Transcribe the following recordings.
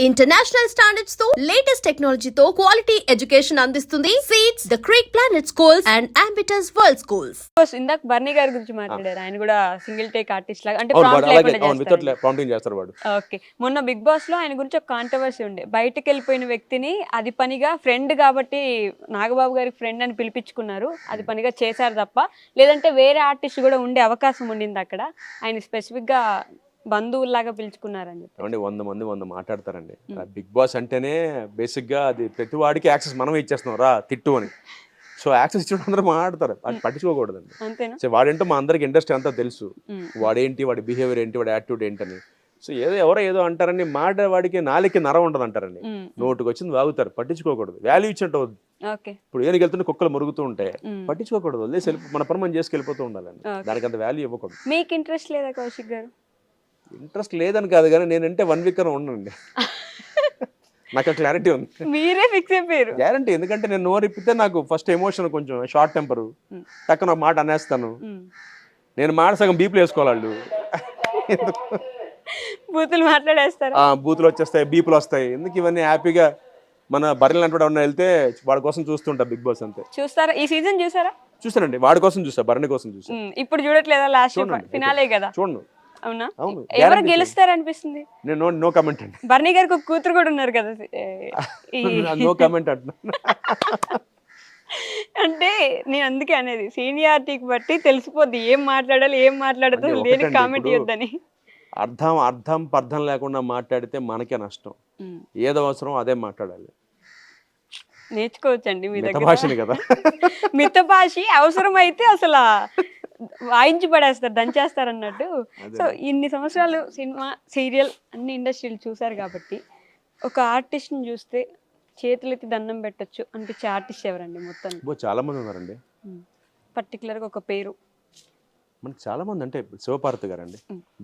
International standards తో latest టెక్నాలజీతో quality education అందిస్తుంది seats the creek planet schools and Ambitus world schools. ఇందాక బర్నీ గారి గురించి మాట్లాడారు. ఆయన కూడా సింగిల్ టేక్ ఆర్టిస్ట్ లాగా, అంటే ప్రాంప్టింగ్ చేస్తారు వాడు. ఓకే, మొన్న బిగ్ బాస్ లో ఆయన గురించి ఒక కాంట్రవర్సీ ఉండే. బయటకు వెళ్ళిపోయిన వ్యక్తిని అది పనిగా ఫ్రెండ్ కాబట్టి నాగబాబు గారికి ఫ్రెండ్ అని పిలిపించుకున్నారు, అది పనిగా చేశారు తప్ప, లేదంటే వేరే ఆర్టిస్ట్ కూడా ఉండే అవకాశం ఉండింది అక్కడ. ఆయన స్పెసిఫిక్ గా బంధువుల్లాగా పిలుచుకున్నారని చెప్పి. 100 మంది 100 మాట్లాడతారండి. బిగ్ బాస్ అంటేనే బేసిక్ గా అది ప్రతి వాడికి యాక్సెస్ మనమే ఇచ్చేస్తున్నాం, రా తిట్టు అని. సో యాక్సెస్ ఇచ్చిన అందరూ మాట్లాడతారు, అది పట్టించుకోకూడదండి. అంతేనా? సో వాడంటే మా అందరికి ఇండస్ట్రీ అంతా తెలుసు, వాడేంటి, వాడి బిహేవియర్ ఏంటి, వాడి యాటిట్యూడ్ ఏంటని. సో ఎవరో ఏదో అంటారని మాట వాడికి నాలుగుకి నరం ఉండదు అంటారండి. నోటుకు వచ్చింది వాగుతారు, పట్టించుకోకూడదు. వాల్యూ ఇచ్చినట్టు అవుద్ది. ఇప్పుడు ఏనికి వెళ్తుంటే కుక్కలు మురుగుతూ ఉంటాయి, పట్టించుకోకూడదు, వదిలేసి మన పని మనం చేసుకెళ్ళిపోతూ ఉండాలండి. దానికి అంత వాల్యూ ఇవ్వకూడదు. మీకు ఇంట్రెస్ట్ లేదా కౌశిక్ గారు? ఇంట్రెస్ట్ లేదని కాదు, కానీ నేనంటే 1 వీక్ అని ఉండండి, నాకు క్లారిటీ ఉంది. మీరే ఫిక్స్ అయిపోయారు. గ్యారంటీ, ఎందుకంటే నేను నోరు ఇప్పితే నాకు ఫస్ట్ ఎమోషన్, కొంచెం షార్ట్ టెంపర్, టక్కున మాట అనేస్తాను. నేను మాట సగం బీపులు వేసుకోవాలి, బూతులు మాట్లాడేస్తారు, బూతులు వచ్చేస్తాయి, బీపులు వస్తాయి. ఎందుకు ఇవన్నీ? హ్యాపీగా మన బర్రెలు అంటే ఉన్న వెళ్తే వాడి కోసం చూస్తుంటా బిగ్ బాస్ అంతే. చూస్తారా? ఈ సీజన్ చూసారా? చూసానండి, వాడి కోసం చూసా, బర్రెని కోసం చూసా. ఇప్పుడు చూడట్లేదా? లాస్ట్ ఫినాలే కదా. చూడండి. అవునా? ఎవరు గెలుస్తారు అనిపిస్తుంది? నేను నో కామెంట్ అండి. బర్నీ గారికి ఒక కూతురు కూడా ఉన్నారు కదా. నో కామెంట్ అంటున్నా. అంటే నేను అందుకే అనేది, సీనియారిటీకి బట్టి తెలిసిపోద్ది ఏం మాట్లాడాలి, ఏం మాట్లాడదు, దేనికి కామెంట్ ఇవ్వద్దని. అర్థం లేకుండా మాట్లాడితే మనకే నష్టం. ఏదో అవసరం అదే మాట్లాడాలి. నేర్చుకోవచ్చండి మీ దగ్గర భాషని కదా. మిత భాష అవసరం అయితే అసలు వాయించి పడేస్తారు, దంచేస్తారు అన్నట్టు. సో ఇన్ని సంవత్సరాలు సినిమా, సీరియల్ అన్ని ఇండస్ట్రీలు చూసారు కాబట్టి, ఒక ఆర్టిస్ట్ని చూస్తే చేతులెత్తి దండం పెట్టచ్చు అనిపించే ఆర్టిస్ట్ ఎవరండి? మొత్తం చాలా మంది ఉన్నారండి. పర్టికులర్గా ఒక పేరు మనకి చాలా మంది, అంటే శివపార్వతి గారు అండి.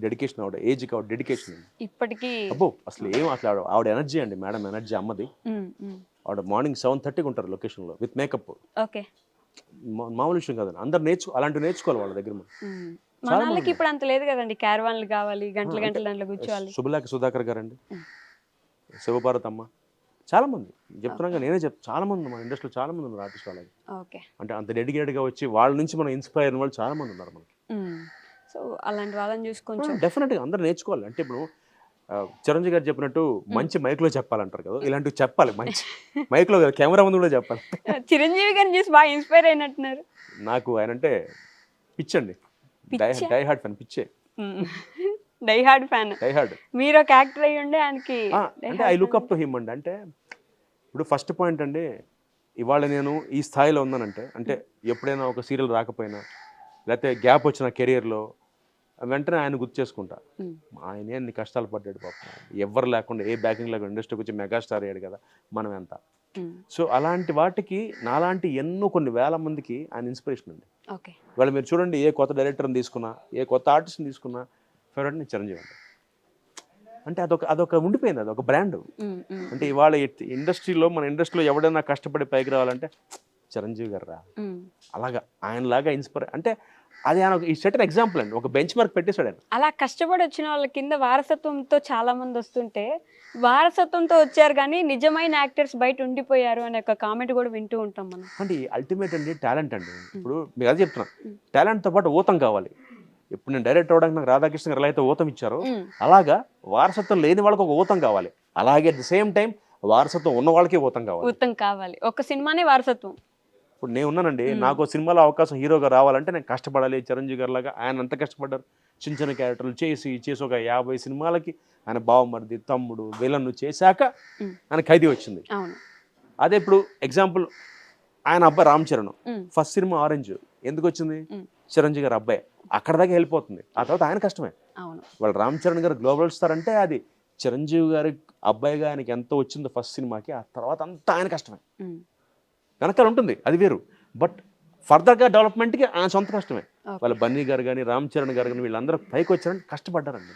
డెడికేషన్, ఆవిడ ఏజ్ కి డెడికేషన్ ఇప్పటికీ అసలు ఏం అట్లా ఆవిడ ఎనర్జీ అండి. మేడం ఎనర్జీ అమ్మది. ఆవిడ మార్నింగ్ 7:30కి ఉంటారు లొకేషన్ లో విత్ మేకప్. ఓకే, మామూలు విషయం కదండి. అందరు అలాంటివి నేర్చుకోవాలి వాళ్ళ దగ్గర. మన వాళ్ళకి ఇప్పుడు అంత లేదు కదండి, క్యారవాన్లు కావాలి, గంటల దాంట్లో కూర్చోవాలి. శుభలేఖ సుధాకర్ గారు అండి, శివపార్వతి అమ్మ, చాలా మంది చెప్తున్నాగా, నేనే చాలా మంది మన ఇండస్ట్రీలో చాలా మంది ఉన్నారు ఆర్టిస్ట్ వాళ్ళకి. అంటే అంత డెడికేటెడ్ గా వచ్చి వాళ్ళ నుంచి మనం ఇన్స్పైర్ అయిన వాళ్ళు చాలా మంది ఉన్నారు మనకి. సో అలాంటి వాళ్ళని చూసి కొంచెం డెఫినెట్గా అందరూ నేర్చుకోవాలి. అంటే ఇప్పుడు చిరంజీవి గారు చెప్పినట్టు మంచి మైక్లో చెప్పాలంటారు కదా, ఇలాంటివి చెప్పాలి. మంచి మైక్లో కదా, కెమెరా ముందు కూడా చెప్పాలి. చిరంజీవి గారిని చూసి బాగా ఇన్స్పైర్ అయినట్టున్నారు. నాకు ఆయన అంటే పిచ్చండి, డై హార్డ్ ఫ్యాన్. పిచ్చే, డై హార్డ్ ఫ్యాన్. మీరు ఒక యాక్టర్ అయ్యి ఉండే ఆయనకి అంటే I look up to him అండి. అంటే ఇప్పుడు ఫస్ట్ పాయింట్ అండి, ఇవాళ నేను ఈ స్థాయిలో ఉన్నానంటే, అంటే ఎప్పుడైనా ఒక సీరియల్ రాకపోయినా, లేకపోతే గ్యాప్ వచ్చిన కెరియర్లో, వెంటనే ఆయన గుర్తు చేసుకుంటా. ఆయన ఎన్ని కష్టాలు పడ్డాడు పాపం, ఎవరు లేకుండా, ఏ బ్యాకింగ్ లేకుండా ఇండస్ట్రీకి వచ్చి మెగాస్టార్ అయ్యాడు కదా, మనం ఎంత. సో అలాంటి వాటికి నాలాంటి ఎన్నో కొన్ని వేల మందికి ఆయన ఇన్స్పిరేషన్ అండి. ఇవాళ మీరు చూడండి, ఏ కొత్త డైరెక్టర్ని తీసుకున్నా, ఏ కొత్త ఆర్టిస్ట్ని తీసుకున్నా, ఫేవరెట్ నేను చిరంజీవి అండి. అంటే అదొక ఉండిపోయింది, అదొక బ్రాండ్. అంటే ఇవాళ ఇండస్ట్రీలో, మన ఇండస్ట్రీలో ఎవడైనా కష్టపడి పైకి రావాలంటే చిరంజీవి గారు రా, అలాగా ఆయనలాగా ఇన్స్పైర్. అంటే అది ఆయన ఈ సెట్ ఎగ్జాంపుల్ అండి, ఒక బెంచ్ మార్క్ పెట్టేశాడు ఆయన. అలా కష్టపడి వచ్చిన వాళ్ళ కింద వారసత్వంతో చాలా మంది వస్తుంటే, వారసత్వంతో వచ్చారు కానీ నిజమైన యాక్టర్స్ బయట ఉండిపోయారు అనే ఒక కామెంట్ కూడా వింటూ ఉంటాం మనం. అంటే అల్టిమేట్ అండి టాలెంట్ అండి. ఇప్పుడు మీరు అదే చెప్తున్నా, టాలెంట్తో పాటు ఊతం కావాలి. ఇప్పుడు నేను డైరెక్ట్ అవ్వడానికి నాకు రాధాకృష్ణ గారు ఎలా అయితే ఊతం ఇచ్చారో, అలాగా వారసత్వం లేని వాళ్ళకి ఒక ఊతం కావాలి. అలాగే అట్ ది సేమ్ టైం వారసత్వం ఉన్న వాళ్ళకి ఊతం కావాలి. ఒక సినిమానే వారసత్వం. ఇప్పుడు నేను ఉన్నానండి, నాకు సినిమాలో అవకాశం హీరోగా రావాలంటే నేను కష్టపడాలి. చిరంజీవి గారు లాగా ఆయన అంత కష్టపడ్డారు. చిన్న క్యారెక్టర్లు చేసి ఒక 50 సినిమాలకి ఆయన బావమరిది, తమ్ముడు, విలన్ చేశాక ఆయన ఖైదీ వచ్చింది. అదే ఇప్పుడు ఎగ్జాంపుల్ ఆయన అబ్బాయి Ram Charan, first cinema orange ఎందుకు వచ్చింది? చిరంజీవి గారు అబ్బాయి, అక్కడ దాకా వెళ్ళిపోతుంది. ఆ తర్వాత ఆయన కష్టమే. వాళ్ళు రామ్ చరణ్ గారు గ్లోబల్ స్టార్ అంటే అది చిరంజీవి గారి అబ్బాయిగా ఆయనకి ఎంత వచ్చిందో ఫస్ట్ సినిమాకి, ఆ తర్వాత అంతా ఆయన కష్టమే. వెనకాల ఉంటుంది, అది వేరు. బట్ ఫర్దర్గా డెవలప్మెంట్కి ఆయన సొంత కష్టమే. వాళ్ళ బన్నీ గారు కానీ, రామ్ చరణ్ గారు కానీ, వీళ్ళందరూ పైకి వచ్చారంటే కష్టపడ్డారండి.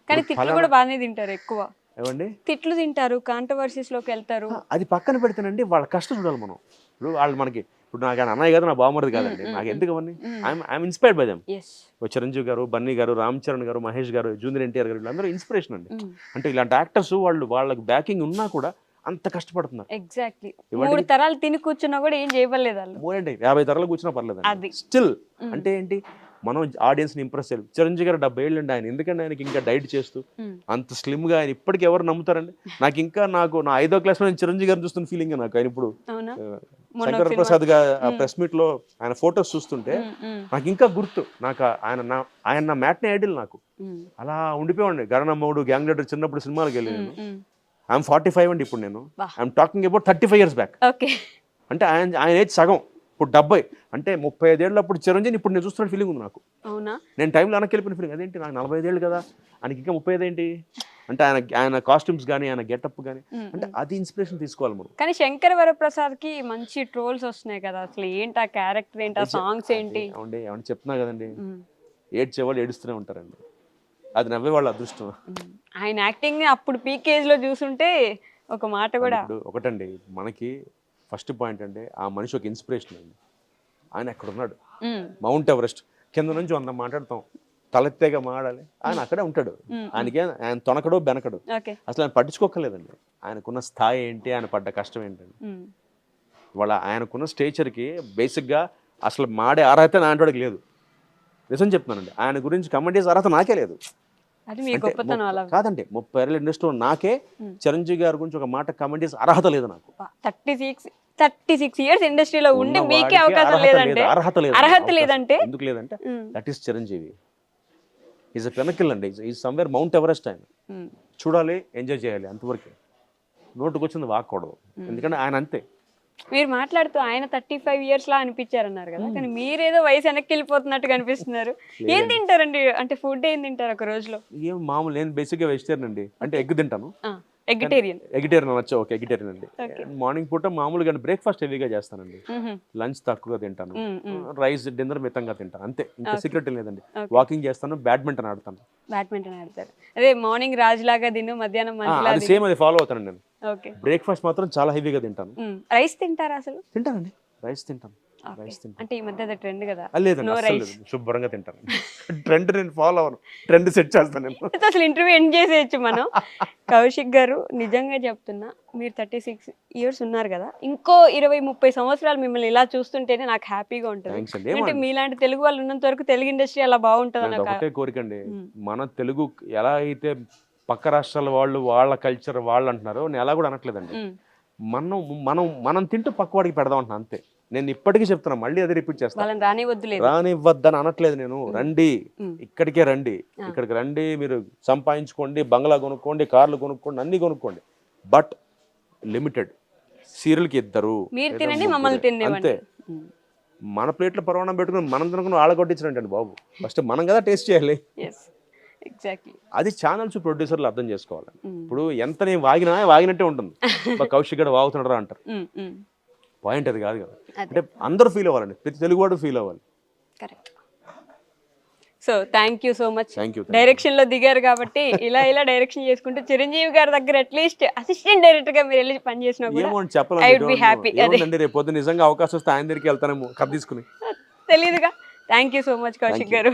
కానీ తిట్లు కూడా బాగానే తింటారు, ఎక్కువ ఏమండి తిట్లు తింటారు, కాంట్రవర్సీస్ లోకి వెళ్తారు. అది పక్కన పెడితేనండి వాళ్ళ కష్టం చూడాలి మనం. ఇప్పుడు వాళ్ళు మనకి ఇప్పుడు నాకు ఆయన అన్నయ్య కాదు, నా బావమరిది కాదండి, నాకు ఎందుకు అవన్నీ? I'm inspired by them. Yes. Chiranjeevi garu, Bunny గారు, రామ్ చరణ్ గారు, మహేష్ గారు, జూనియర్ ఎన్టీఆర్ గారు, వీళ్ళందరూ ఇన్స్పిరేషన్ అండి. అంటే ఇలాంటి యాక్టర్స్ వాళ్ళకి బ్యాకింగ్ ఉన్నా కూడా అంత కష్టపడుతున్నారు. ఎగ్జాక్ట్లీ 3 తరాలు తిని కూర్చున్నా కూడా ఏం చేయలేదు వాళ్ళు. మూడండి 50 తరాలు కూర్చున్నా పర్లేదు అది. స్టిల్ అంటే ఏంటి, మనం ఆడియన్స్ని ఇంప్రెస్ చేయాలి. చిరంజీవి గారు 70 ఏళ్ళు అండి ఆయన, ఎందుకంటే ఆయనకి ఇంకా డైట్ చేస్తూ అంత స్లిమ్గా ఆయన ఇప్పటికి ఎవరు నమ్ముతారండి? నాకు నా 5వ క్లాస్లో నేను చిరంజీవి గారిని చూస్తున్న ఫీలింగ్ నాకు. ఆయన ఇప్పుడు శంకర్ ప్రసాద్ గారు ప్రెస్ మీట్ లో ఆయన ఫొటోస్ చూస్తుంటే నాకు ఇంకా గుర్తు, నాకు ఆయన నా మ్యాట్నీ ఐడల్. నాకు అలా ఉండిపోయండి. గరణమ్మవుడు, గ్యాంగ్ లీడర్ చిన్నప్పుడు సినిమాలకు వెళ్ళి నేను ఐఎమ్ 45 అండి ఇప్పుడు. నేను I'm talking about 35 years back. అంటే ఆయన ఏజ్ సగం, ఇప్పుడు 70. అంటే 35 ఏళ్ళు అప్పుడు చిరంజీవి, ఇప్పుడు నేను చూస్తున్న ఫీలింగ్ ఉంది నాకు. అవునా? నేను టైంలో వెనక్కి వెళ్ళిపోయిన ఫీలింగ్. అదేంటి నాకు 45 ఏళ్ళు కదా, ఆయనకి ఇంకా 35 ఏంటి అంటే ఆయన కాస్ట్యూమ్స్ కానీ, ఆయన గెటప్ కానీ, అంటే అది ఇన్స్పిరేషన్ తీసుకోవాలి మనం. కానీ శంకర్ వరప్రసాద్ కి మంచి ట్రోల్స్ వస్తున్నాయి కదా, అసలు ఏంటి ఆ క్యారెక్టర్, ఏంటి ఆ సాంగ్స్ ఏంటి? ఏమంటే చెప్తున్నా కదండి, ఏడ్చేవాళ్ళు ఏడుస్తూనే ఉంటారండి, అది నవ్వే వాళ్ళ అదృష్టం. ఆయన యాక్టింగ్ అప్పుడు పీక్ ఏజ్ లో చూసుంటే ఒక మాట కూడా. ఇప్పుడు ఒకటండి, మనకి ఫస్ట్ పాయింట్ అంటే ఆ మనిషి ఒక ఇన్స్పిరేషన్ అండి. ఆయన అక్కడ ఉన్నాడు, మౌంట్ ఎవరెస్ట్ కింద నుంచి 100 మాట్లాడతాం, తలెత్తేగా మాడాలి, ఆయన అక్కడే ఉంటాడు. ఆయన తొనకడు బెనకడు, అసలు ఆయన పట్టించుకోకలేదండి. ఆయనకున్న స్థాయి ఏంటి, ఆయన పడ్డ కష్టం ఏంటండి. ఆయనకున్న స్టేచర్కి బేసిక్గా అసలు మాడే అర్హత నాంటివాడికి లేదు. నిజం చెప్తున్నానండి, ఆయన గురించి కమెంట్ చేసే అర్హత నాకే లేదు. కాదండి 30 ఏళ్ళ ఇండస్ట్రీలో నాకే చిరంజీవి గారి గురించి ఒక మాట కమెంట్ చేసే అర్హత లేదు నాకు. 36 years ఇండస్ట్రీలో ఉండి మీకే అవకాశం లేదంటే, అర్హత లేదంటే ఎందుకు లేదంటే that is Chiranjeevi. Is a pinnacle అండి, ఈజ్ సమ్వేర్ మౌంట్ ఎవరెస్ట్. ఆయన చూడాలి, ఎంజాయ్ చేయాలి, అంతవరకు నోటుకు వచ్చింది వాక్కూడదు, ఎందుకంటే ఆయన అంతే. మీరు మాట్లాడుతూ ఆయన 35 years లా అనిపించారన్నారు కదా, కానీ మీరేదో వయసు వెనక్కి వెళ్ళిపోతున్నట్టు కనిపిస్తున్నారు. ఏం తింటారండి, అంటే ఫుడ్ ఏం తింటారు ఒక రోజులో? ఏం మామూలు, నేను బేసిక్గా వెజిటేరియన్ అండి, అంటే ఎగ్ తింటాను. ఎగిటేరియన్ అనొచ్చు, ఓకే ఎగిటేరియన్ అండి. మార్నింగ్ పూట మామూలుగా బ్రేక్ఫాస్ట్ హెవీగా చేస్తానండి, లంచ్ తక్కువగా తింటాను, రైస్ డిన్నర్ మితంగా తింటాను, అంతే. ఇంకా సీక్రెట్ లేదండి. వాకింగ్ చేస్తాను, బ్యాడ్మింటన్ ఆడతాను. ఆడతారు, అదే మార్నింగ్ రాజు లాగా తిను, మధ్యాహ్నం సేమ్ అది ఫాలో అవుతాను నేను. బ్రేక్ఫాస్ట్ మాత్రం చాలా హెవీగా తింటాను. రైస్ తింటారా అసలు? తింటానండి, రైస్ తింటాను. అంటే ఈ మధ్య ట్రెండ్ కదా. లేదండి, శుభ్రంగా తింటాను. ట్రెండ్ నేను ఫాలో అవను, ట్రెండ్ సెట్ చేస్తాను నేను. అసలు ఇంటర్వ్యూ ఎండ్ చేసేయచ్చు మనం. కౌశిక్ గారు, నిజంగా చెప్తున్నా, మీరు 36 years ఉన్నారు కదా, ఇంకో 20-30 సంవత్సరాలు మిమ్మల్ని ఇలా చూస్తుంటేనే నాకు హ్యాపీగా ఉంటుంది. అంటే మీలాంటి తెలుగు వాళ్ళు ఉన్నంత వరకు తెలుగు ఇండస్ట్రీ అలా బాగుంటుంది. ఒకటే కోరికండి, మన తెలుగు ఎలా అయితే పక్క రాష్ట్రాల వాళ్ళు వాళ్ళ కల్చర్ వాళ్ళు అంటున్నారు, నేను అలా కూడా అనట్లేదండి. మనం తింటూ పక్కవాడికి పెడదాం అంటున్నా, అంతే. నేను ఇప్పటికీ చెప్తున్నా, మళ్ళీ అదే రిపీట్ చేస్తాను, రానివ్వద్దని అనట్లేదు నేను. రండి, ఇక్కడికే రండి, ఇక్కడికి రండి, మీరు సంపాదించుకోండి, బంగ్లా కొనుక్కోండి, కార్లు కొనుక్కోండి, అన్ని కొనుక్కోండి, బట్ లిమిటెడ్. సీరియల్కి 2 అంతే. మన ప్లేట్లో పరమాణం పెట్టుకుని మనం తినుకుని ఆడగొట్టించినట్టండి బాబు. ఫస్ట్ మనం కదా టేస్ట్ చేయాలి. అది ఛానల్స్ ప్రొడ్యూసర్లు అర్థం చేసుకోవాలి. ఇప్పుడు ఎంత నేను వాగినట్టే ఉంటుంది, కౌశిక్ గడ వాగుతున్నారా అంటారు. పాయింట్ అది కాదు కదా, అంటే అందరూ ఫీల్ అవ్వాలండి, ప్రతి తెలుగువాడు ఫీల్ అవ్వాలి. So thank you so much. Direction లో దిగారు కాబట్టి ఇలా డైరెక్షన్ చేసుకుంటూ చిరంజీవి గారి దగ్గర అట్లీస్ట్ అసిస్టెంట్ డైరెక్టర్ గా మీరు వెళ్ళి పని చేసినా చెప్పాలి. రేపు పొద్దున నిజంగా అవకాశం వస్తే ఆయన దగ్గరికి వెళ్తానేమో కథ తీసుకుని. తెలీదుగా. Thank you so much Kaushik గారు.